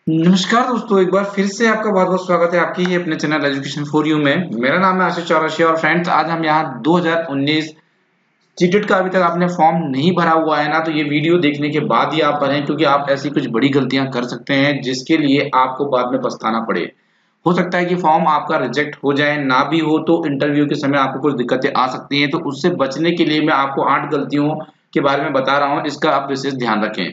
नमस्कार दोस्तों, एक बार फिर से आपका बहुत बहुत स्वागत है आपकी ही अपने चैनल एजुकेशन फॉर यू में। मेरा नाम है आशीष चौरसिया और फ्रेंड्स, आज हम यहाँ 2019 सीटेट का अभी तक आपने फॉर्म नहीं भरा हुआ है ना, तो ये वीडियो देखने के बाद ही आप भरें, क्योंकि आप ऐसी कुछ बड़ी गलतियां कर सकते हैं जिसके लिए आपको बाद में पछताना पड़े। हो सकता है कि फॉर्म आपका रिजेक्ट हो जाए, ना भी हो तो इंटरव्यू के समय आपको कुछ दिक्कतें आ सकती हैं। तो उससे बचने के लिए मैं आपको 8 गलतियों के बारे में बता रहा हूँ, इसका आप विशेष ध्यान रखें।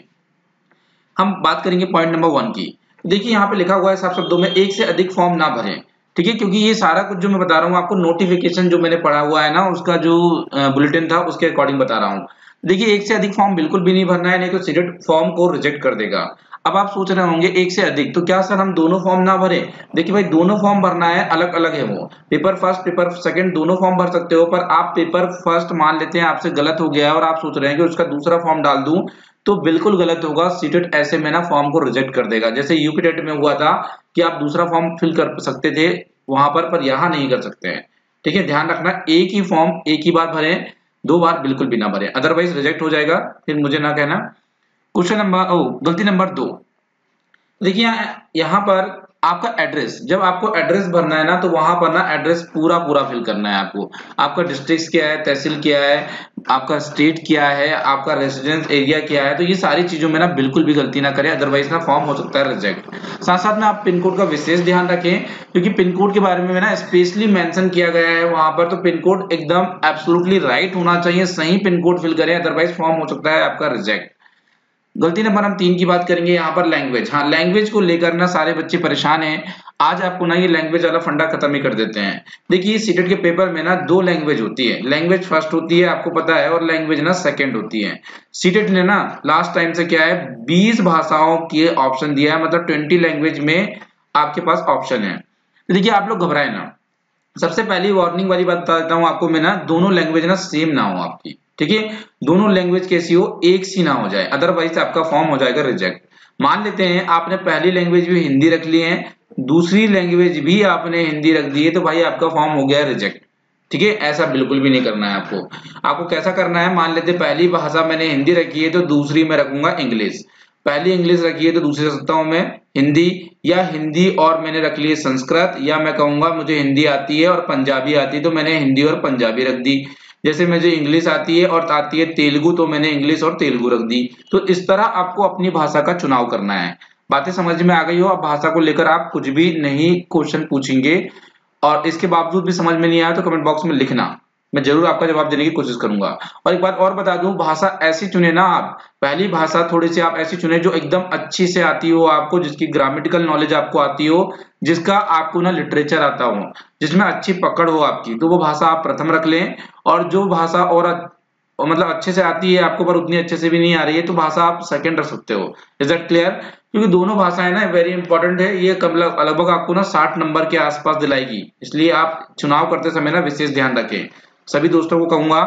हम बात करेंगे पॉइंट नंबर 1 की। देखिए यहाँ पे लिखा हुआ है साफ शब्दों में, एक से अधिक फॉर्म ना भरें। ठीक है, क्योंकि ये सारा कुछ जो मैं बता रहा हूँ आपको नोटिफिकेशन जो मैंने पढ़ा हुआ है ना, उसका जो बुलेटिन था उसके अकॉर्डिंग बता रहा हूँ। देखिए, एक से अधिक फॉर्म बिल्कुल भी नहीं भरना है, नहीं तो सीटेट फॉर्म को रिजेक्ट कर देगा। अब आप सोच रहे होंगे एक से अधिक, तो क्या सर हम दोनों फॉर्म ना भरें? देखिए भाई, दोनों फॉर्म भरना है, अलग अलग है वो। पेपर फर्स्ट पेपर सेकंड दोनों फॉर्म भर सकते हो, पर आप पेपर फर्स्ट मान लेते हैं आपसे गलत हो गया है और आप सोच रहे हैं कि उसका दूसरा फॉर्म डाल दूं, तो बिल्कुल गलत होगा। सीटेट ऐसे में ना फॉर्म को रिजेक्ट कर देगा। जैसे यूपी टेट में हुआ था कि आप दूसरा फॉर्म फिल कर सकते थे वहां पर यहाँ नहीं कर सकते हैं। ठीक है, ध्यान रखना, एक ही फॉर्म एक ही बार भरें, 2 बार बिल्कुल भी ना भरें, अदरवाइज रिजेक्ट हो जाएगा। फिर मुझे ना कहना। क्वेश्चन नंबर गलती नंबर 2। देखिए यहाँ पर आपका एड्रेस, जब आपको एड्रेस भरना है ना, तो वहां पर ना एड्रेस पूरा पूरा फिल करना है आपको। आपका डिस्ट्रिक्ट क्या है, तहसील क्या है, आपका स्टेट क्या है, आपका रेसिडेंस एरिया क्या है, तो ये सारी चीजों में ना बिल्कुल भी गलती ना करें, अदरवाइज ना फॉर्म हो सकता है रिजेक्ट। साथ साथ में आप पिन कोड का विशेष ध्यान रखें, क्योंकि पिन कोड के बारे में ना स्पेशली मेंशन किया गया है वहां पर। तो पिन कोड एकदम एब्सोल्युटली राइट होना चाहिए, सही पिन कोड फिल करें, अदरवाइज फॉर्म हो सकता है आपका रिजेक्ट। गलती नंबर हम 3 की बात करेंगे यहाँ पर, लैंग्वेज। हाँ, लैंग्वेज को लेकर ना सारे बच्चे परेशान हैं। आज आपको ना ये लैंग्वेज वाला फंडा खत्म ही कर देते हैं। देखिए सीटेट के पेपर में ना 2 लैंग्वेज होती है, लैंग्वेज फर्स्ट होती है आपको पता है, और लैंग्वेज ना सेकंड होती है। सीटेट ने ना लास्ट टाइम से क्या है, 20 भाषाओं के ऑप्शन दिया है, मतलब 20 लैंग्वेज में आपके पास ऑप्शन है। तो देखिए आप लोग घबराए ना। सबसे पहली वार्निंग वाली बात बता देता हूँ आपको मैं ना, दोनों लैंग्वेज ना सेम ना हो आपकी। ठीक है, दोनों लैंग्वेज कैसी हो, एक सी ना हो जाए, अदरवाइज आपका फॉर्म हो जाएगा रिजेक्ट। मान लेते हैं आपने पहली लैंग्वेज भी हिंदी रख ली है, दूसरी लैंग्वेज भी आपने हिंदी रख दी है, तो भाई आपका फॉर्म हो गया रिजेक्ट। ठीक है, ऐसा बिल्कुल भी नहीं करना है आपको। आपको कैसा करना है, मान लेते पहली भाषा मैंने हिंदी रखी है तो दूसरी में रखूंगा इंग्लिश, पहली इंग्लिश रखी है तो दूसरी रख सकता हूं मैं हिंदी, या हिंदी और मैंने रख ली है संस्कृत, या मैं कहूंगा मुझे हिंदी आती है और पंजाबी आती है तो मैंने हिंदी और पंजाबी रख दी। जैसे मुझे इंग्लिश आती है और आती है तेलुगु, तो मैंने इंग्लिश और तेलुगु रख दी। तो इस तरह आपको अपनी भाषा का चुनाव करना है। बातें समझ में आ गई हो? अब भाषा को लेकर आप कुछ भी नहीं क्वेश्चन पूछेंगे, और इसके बावजूद भी समझ में नहीं आया तो कमेंट बॉक्स में लिखना, मैं जरूर आपका जवाब देने की कोशिश करूंगा। और एक बात और बता दूं, भाषा ऐसी चुने ना आप, पहली भाषा थोड़ी सी आप ऐसी चुने जो एकदम अच्छी से आती हो आपको, जिसकी ग्रामेटिकल नॉलेज आपको आती हो, जिसका आपको ना लिटरेचर आता हो, जिसमें अच्छी पकड़ हो आपकी, तो वो भाषा आप प्रथम रख लें। और जो भाषा और मतलब अच्छे से आती है आपको पर उतनी अच्छे से भी नहीं आ रही है, तो भाषा आप सेकंड रख सकते हो। Is that clear? क्योंकि दोनों भाषाएं ना वेरी इंपॉर्टेंट है, ये लगभग आपको ना 60 नंबर के आसपास दिलाएगी, इसलिए आप चुनाव करते समय ना विशेष ध्यान रखें, सभी दोस्तों को कहूंगा।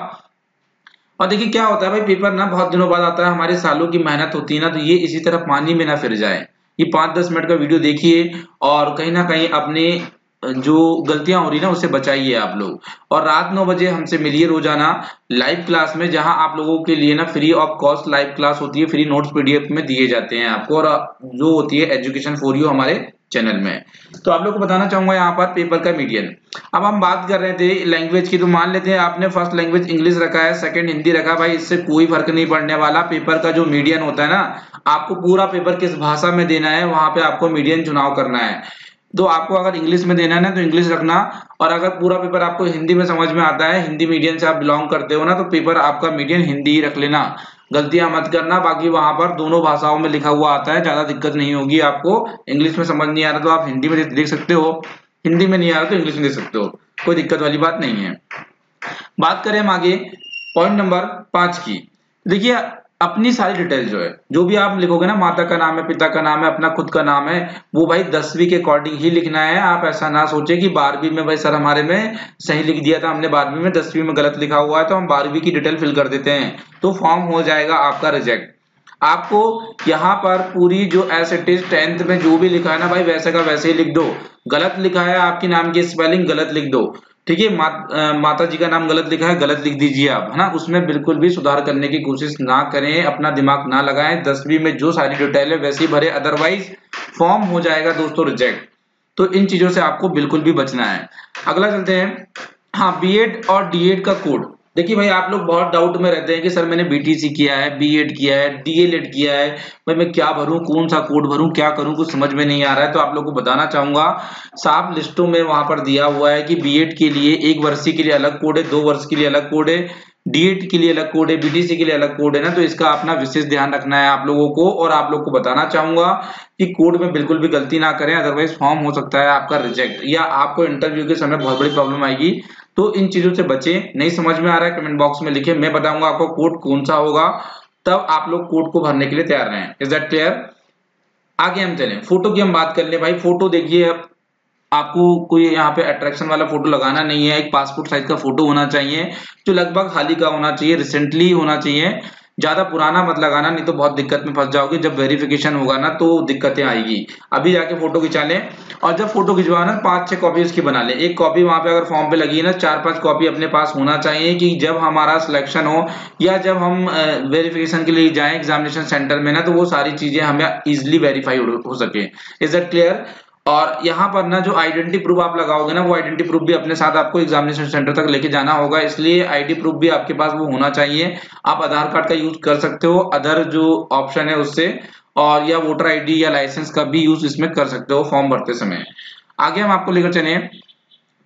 और देखिए क्या होता है भाई, पेपर ना बहुत दिनों बाद आता है, हमारे सालों की मेहनत होती है ना, तो ये इसी तरह पानी में ना फिर जाए। ये 5-10 मिनट का वीडियो देखिए और कहीं ना कहीं अपने जो गलतियां हो रही ना उससे बचाइए आप लोग। और रात 9 बजे हमसे मिलिए रोजाना लाइव क्लास में, जहां आप लोगों के लिए ना free of cost live class होती है, फ्री नोट्स पीडीएफ में दिए जाते हैं आपको, और जो होती है एजुकेशन फॉर यू हमारे चैनल में। तो आप लोग को बताना चाहूंगा यहाँ पर पेपर का मीडियन। अब हम बात कर रहे थे लैंग्वेज की, तो मान लेते हैं आपने फर्स्ट लैंग्वेज इंग्लिश रखा है, सेकंड हिंदी रखा, भाई इससे कोई फर्क नहीं पड़ने वाला। पेपर का जो मीडियन होता है ना, आपको पूरा पेपर किस भाषा में देना है वहां पे आपको मीडियन चुनाव करना है। तो आपको अगर इंग्लिश में देना है ना तो इंग्लिश रखना, और अगर पूरा पेपर आपको हिंदी में समझ में आता है, हिंदी मीडियम से आप बिलोंग करते हो ना, तो पेपर आपका मीडियम हिंदी ही रख लेना, गलतियां मत करना। बाकी वहां पर दोनों भाषाओं में लिखा हुआ आता है, ज्यादा दिक्कत नहीं होगी आपको। इंग्लिश में समझ नहीं आ रहा तो आप हिंदी में देख सकते हो, हिंदी में नहीं आ रहा तो इंग्लिश में देख सकते हो, कोई दिक्कत वाली बात नहीं है। बात करें हम आगे पॉइंट नंबर 5 की। देखिए अपनी सारी डिटेल जो है, जो भी आप लिखोगे ना, माता का नाम है, पिता का नाम है, अपना खुद का नाम है, वो भाई 10वीं के अकॉर्डिंग ही लिखना है। आप ऐसा ना सोचे कि 12वीं में भाई सर हमारे में सही लिख दिया था हमने, 12वीं में 10वीं में गलत लिखा हुआ है तो हम 12वीं की डिटेल फिल कर देते हैं, तो फॉर्म हो जाएगा आपका रिजेक्ट। आपको यहाँ पर पूरी जो एज इट इज 10th में जो भी लिखा है ना भाई, वैसे का वैसे ही लिख दो। गलत लिखा है आपके नाम की स्पेलिंग, गलत लिख दो। ठीक है, माता जी का नाम गलत लिखा है, गलत लिख दीजिए आप, है ना, उसमें बिल्कुल भी सुधार करने की कोशिश ना करें, अपना दिमाग ना लगाएं। 10वीं में जो सारी डिटेल है वैसे ही भरे, अदरवाइज फॉर्म हो जाएगा दोस्तों रिजेक्ट। तो इन चीजों से आपको बिल्कुल भी बचना है। अगला चलते हैं, हाँ, बीएड और डीएड का कोड। देखिए भाई, आप लोग बहुत डाउट में रहते हैं कि सर मैंने बीटीसी किया है, बीएड किया है, डीएलएड किया है, भाई मैं क्या भरूं, कौन सा कोड भरूं, क्या करूं, कुछ समझ में नहीं आ रहा है। तो आप लोगों को बताना चाहूंगा, साफ लिस्टों में वहां पर दिया हुआ है कि बीएड के लिए 1 वर्ष के लिए अलग कोड है, 2 वर्ष के लिए अलग कोड है, डीएड के लिए अलग कोड है, बीटीसी के लिए अलग कोड है ना। तो इसका अपना विशेष ध्यान रखना है आप लोगों को। और आप लोग को बताना चाहूंगा कि कोड में बिल्कुल भी गलती ना करें, अदरवाइज फॉर्म हो सकता है आपका रिजेक्ट, या आपको इंटरव्यू के समय बहुत बड़ी प्रॉब्लम आएगी। तो इन चीजों से बचें। नहीं समझ में आ रहा है कमेंट बॉक्स में लिखें, मैं बताऊंगा आपको कोड कौन सा होगा, तब आप लोग कोड को भरने के लिए तैयार रहें। Is that clear? आगे हम चलें, फोटो की हम बात कर ले। भाई फोटो देखिए, आपको कोई यहाँ पे अट्रैक्शन वाला फोटो लगाना नहीं है, एक पासपोर्ट साइज का फोटो होना चाहिए जो लगभग हाल ही का होना चाहिए, रिसेंटली होना चाहिए, ज्यादा पुराना मत लगाना, नहीं तो बहुत दिक्कत में फंस जाओगे। जब वेरिफिकेशन होगा ना तो दिक्कतें आएगी। अभी जाके फोटो खिंचा लें, और जब फोटो खिंचवाना 5-6 कॉपी उसकी बना ले। एक कॉपी वहां पे अगर फॉर्म पे लगी है ना, 4-5 कॉपी अपने पास होना चाहिए, कि जब हमारा सिलेक्शन हो या जब हम वेरिफिकेशन के लिए जाएं एग्जामिनेशन सेंटर में ना, तो वो सारी चीजें हमें इजिली वेरीफाई हो सके। Is that clear? और यहाँ पर ना जो आइडेंटिटी प्रूफ आप लगाओगे ना, वो आइडेंटिटी प्रूफ भी अपने साथ आपको एग्जामिनेशन सेंटर तक लेके जाना होगा, इसलिए आईडी प्रूफ भी आपके पास वो होना चाहिए। आप आधार कार्ड का यूज कर सकते हो, अदर जो ऑप्शन है उससे, और या वोटर आईडी या लाइसेंस का भी यूज इसमें कर सकते हो फॉर्म भरते समय। आगे हम आपको लेकर चले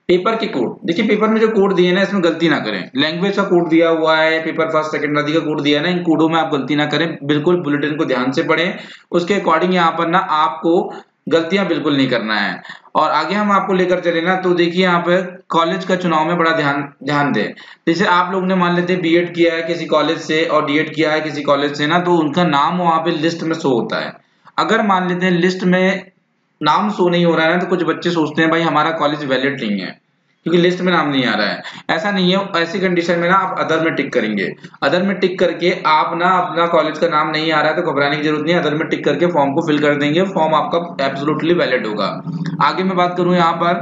पेपर के कोड। देखिए पेपर में जो कोड दिए ना, इसमें गलती ना करें। लैंग्वेज का कोड दिया हुआ है, पेपर फर्स्ट सेकंड आदि का कोड दिया है ना, इन कोडों में आप गलती ना करें, बिल्कुल बुलेटिन को ध्यान से पढ़ें, उसके अकॉर्डिंग यहाँ पर ना आपको गलतियां बिल्कुल नहीं करना है। और आगे हम आपको लेकर चले ना, तो देखिए यहाँ पे कॉलेज का चुनाव में बड़ा ध्यान दें। जैसे आप लोग ने मान लेते हैं बीएड किया है किसी कॉलेज से और डीएड किया है किसी कॉलेज से ना, तो उनका नाम वहां पे लिस्ट में शो होता है। अगर मान लेते हैं लिस्ट में नाम शो नहीं हो रहा है ना, तो कुछ बच्चे सोचते हैं भाई हमारा कॉलेज वैलिड नहीं है क्योंकि लिस्ट में नाम नहीं आ रहा है। ऐसा नहीं है, ऐसी कंडीशन में ना आप अदर में टिक करेंगे। अदर में टिक करके आप ना, अपना कॉलेज का नाम नहीं आ रहा है तो घबराने की जरूरत नहीं है, अदर में टिक करके फॉर्म को फिल कर देंगे, फॉर्म आपका एब्सोल्युटली वैलिड होगा। आगे मैं बात करूं यहाँ पर,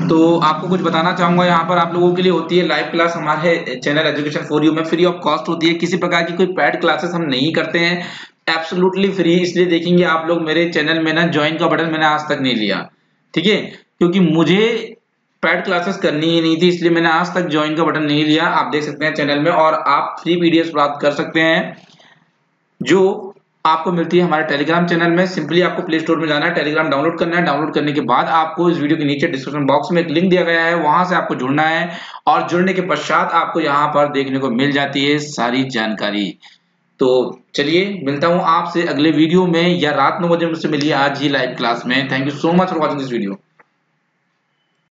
तो आपको कुछ बताना चाहूंगा। यहाँ पर आप लोगों के लिए होती है लाइव क्लास, हमारे चैनल एजुकेशन फॉर यू में फ्री ऑफ कॉस्ट होती है। किसी प्रकार की कोई पेड क्लासेस हम नहीं करते हैं, एब्सोल्युटली फ्री। इसलिए देखेंगे आप लोग मेरे चैनल में ना, ज्वाइन का बटन मैंने आज तक नहीं लिया, ठीक है, क्योंकि मुझे पेड क्लासेस करनी ही नहीं थी, इसलिए मैंने आज तक ज्वाइन का बटन नहीं लिया। आप देख सकते हैं चैनल में, और आप फ्री पीडीएफ प्राप्त कर सकते हैं जो आपको मिलती है हमारे टेलीग्राम चैनल में। सिंपली आपको प्ले स्टोर में जाना है, टेलीग्राम डाउनलोड करना है। डाउनलोड करने के बाद आपको इस वीडियो के नीचे डिस्क्रिप्शन बॉक्स में एक लिंक दिया गया है, वहां से आपको जुड़ना है, और जुड़ने के पश्चात आपको यहाँ पर देखने को मिल जाती है सारी जानकारी। तो चलिए मिलता हूँ आपसे अगले वीडियो में, या रात 9 बजे मुझसे मिलिए आज ही लाइव क्लास में। Thank you so much for watching this video.